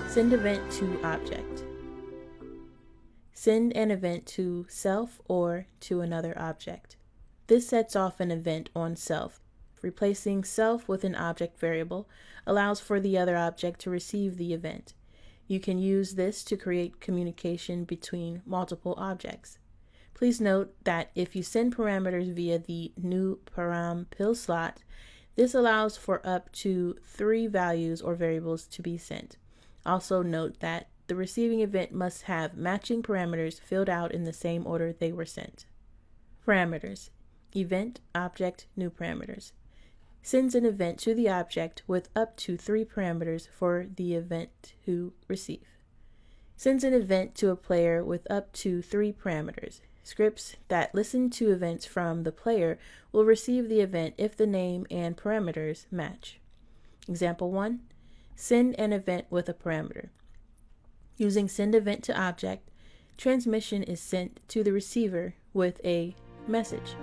Send event to object. Send an event to self or to another object. This sets off an event on self. Replacing self with an object variable allows for the other object to receive the event. You can use this to create communication between multiple objects. Please note that if you send parameters via the new Param pill slot, this allows for up to 3 values or variables to be sent. Also note that the receiving event must have matching parameters filled out in the same order they were sent. Parameters: event, object, new parameters. Sends an event to the object with up to 3 parameters for the event to receive. Sends an event to a player with up to 3 parameters. Scripts that listen to events from the player will receive the event if the name and parameters match. Example 1. Send an event with a parameter. Using send event to object, transmission is sent to the receiver with a message.